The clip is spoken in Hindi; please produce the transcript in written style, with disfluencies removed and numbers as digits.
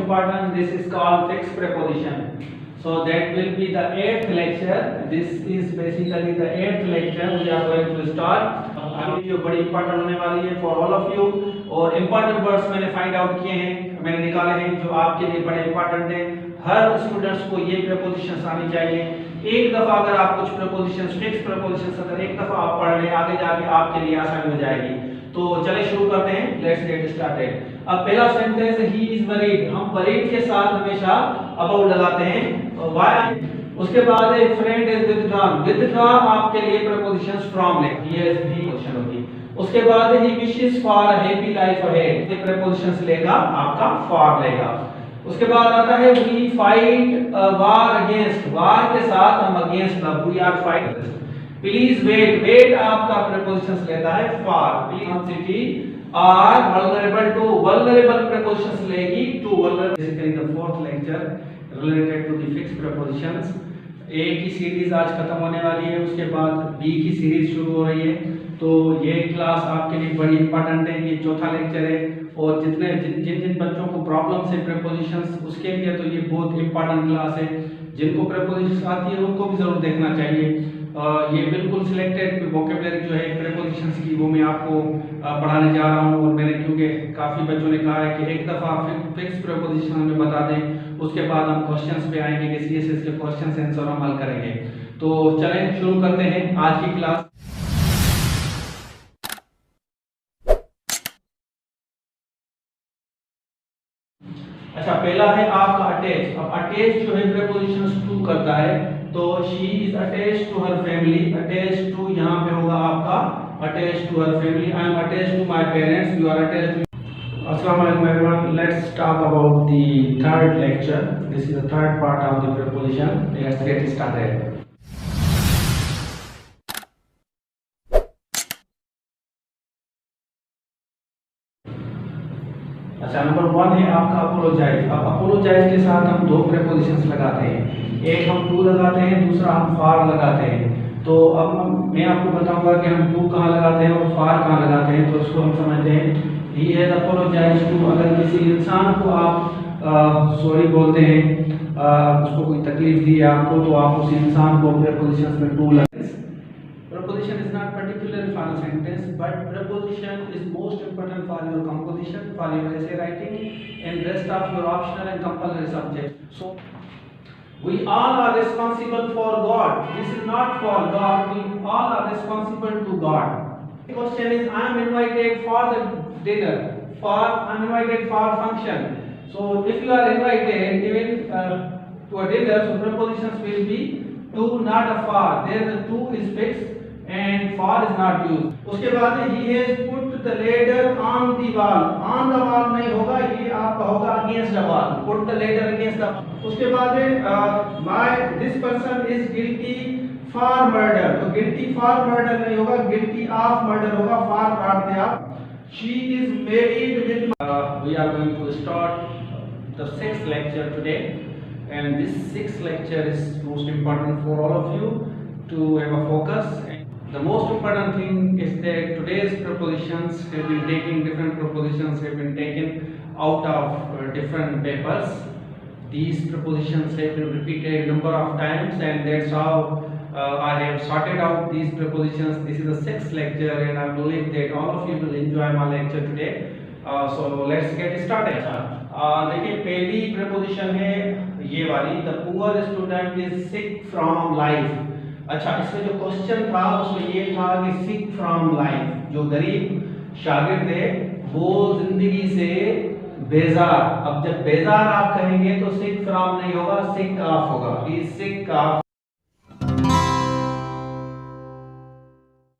important. This is called fixed preposition. So that will be the 8th lecture. This is basically the 8th lecture we are going to start. अगली वीडियो बड़ी इंपॉर्टेंट होने वाली है for all of you. और इंपॉर्टेंट वर्ड्स मैंने फाइंड आउट किए हैं, मैंने निकाले हैं जो आपके लिए बड़े इंपॉर्टेंट हैं. हर स्टूडेंट्स को ये प्रीपोजिशंस आनी चाहिए. एक दफा अगर आप कुछ प्रीपोजिशंस, फिक्स प्रीपोजिशंस अगर एक दफा आप पढ़ लें, आगे जाके आपके लिए आसानी हो जाएगी. तो चलिए शुरू करते हैं. Let's get started. अब पहला सेंटेंस ही इज वरीड. हम वरीड के साथ हमेशा अबाउट लगाते हैं. व्हाई. उसके बाद एक फ्रेंड इज विथड्रॉन. विथड्रॉ आपके लिए प्रीपोजिशंस फ्रॉम ले, ये भी क्वेश्चन होगी. उसके बाद ही wishes for a happy life ahead. ये प्रीपोजिशंस लेगा आपका फॉर लेगा. उसके बाद आता है we fight war against. War के साथ हम against love, we are fight. Please wait. Wait आपका प्रीपोजिशंस लेता है for. Please city are vulnerable to. Vulnerable prepositions लेगी to. Vulnerable basically the fourth lecture related to the fixed prepositions. ए की सीरीज आज खत्म होने वाली है, उसके बाद बी की सीरीज शुरू हो रही है. तो ये क्लास आपके लिए बड़ी इंपॉर्टेंट है. ये चौथा लेक्चर है और जितने जिन जिन बच्चों को प्रॉब्लम है प्रीपोजिशंस उसके लिए तो ये बहुत इंपॉर्टेंट क्लास है. जिनको प्रीपोजिशंस आती है उनको भी जरूर देखना चाहिए. ये बिल्कुल सिलेक्टेड वोकैबुलरी जो है प्रीपोजिशंस की वो मैं आपको पढ़ाने जा रहा हूँ. और मैंने क्योंकि काफ़ी बच्चों ने कहा है कि एक दफ़ा फिक्स प्रीपोजिशन हमें बता दें, उसके बाद हम क्वेश्चंस पे आएंगे कि सीएसएस के क्वेश्चंस आंसर हम हल करेंगे. तो चलें शुरू करते हैं आज की क्लास. अच्छा, पहला है आपका अटैच. अब अटैच जो है प्रीपोजिशंस टू करता है. तो she is attached to her family. Attached to यहाँ पे होगा आपका attached to her family. I am attached to my parents. You are attached to. अस्सलाम वालेकुम everyone. Let's talk about the third lecture. This is the third part of the preposition. Let's get started. अच्छा, नंबर 1 है आपका अपोलोजाइज. अब अपोलोजाइज के साथ हम दो प्रीपोजिशंस लगाते हैं. एक हम टू लगाते हैं, दूसरा हम फॉर लगाते हैं. तो अब मैं आपको बताऊंगा कि हम टू कहाँ लगाते हैं और फॉर कहाँ लगाते हैं. तो इसको हम समझते हैं. He has apologise to. अगर किसी इंसान को आप सॉरी बोलते हैं, उसको कोई तकलीफ दी है आपको, तो आप उस इंसान को प्रीपोजिशंस में टू लगाते हैं. Preposition is not particular for a sentence, but preposition is most important for your composition, for your essay writing, and rest of your optional and compulsory subjects. So, we all are responsible for God. This is not for God. We all are responsible to God. The question is, I am invited for the dinner. I am invited for function. So, if you are invited even to a dinner, so prepositions will be to, not a for. There the to is fixed and for is not used. उसके बाद he has put the ladder on the wall. On the wall नहीं होगा, ये आपका होगा against the wall. Put the ladder against the wall. उसके बाद this person is guilty for murder. तो guilty for murder नहीं होगा, guilty of murder होगा. for काट दे आप. She is married with. We are going to start the 6th lecture today, and this 6th lecture is most important for all of you to have a focus. The most important thing is that today's prepositions have been taken, different prepositions have been taken out of different papers. These prepositions have been repeated number of times, and that's how I have sorted out these prepositions. This is the 6th lecture, and I believe that all of you will enjoy my lecture today. So let's get started. देखिए, पहली preposition है ये वाली. The poor student is sick from life. अच्छा, इसमें जो क्वेश्चन था उसमें ये था कि सिक फ्रॉम लाइफ. जो गरीब शागिर्द है वो जिंदगी से बेजार. अब जब बेजार आप कहेंगे तो सिक फ्रॉम नहीं होगा, सिक ऑफ होगा. ही सिक ऑफ.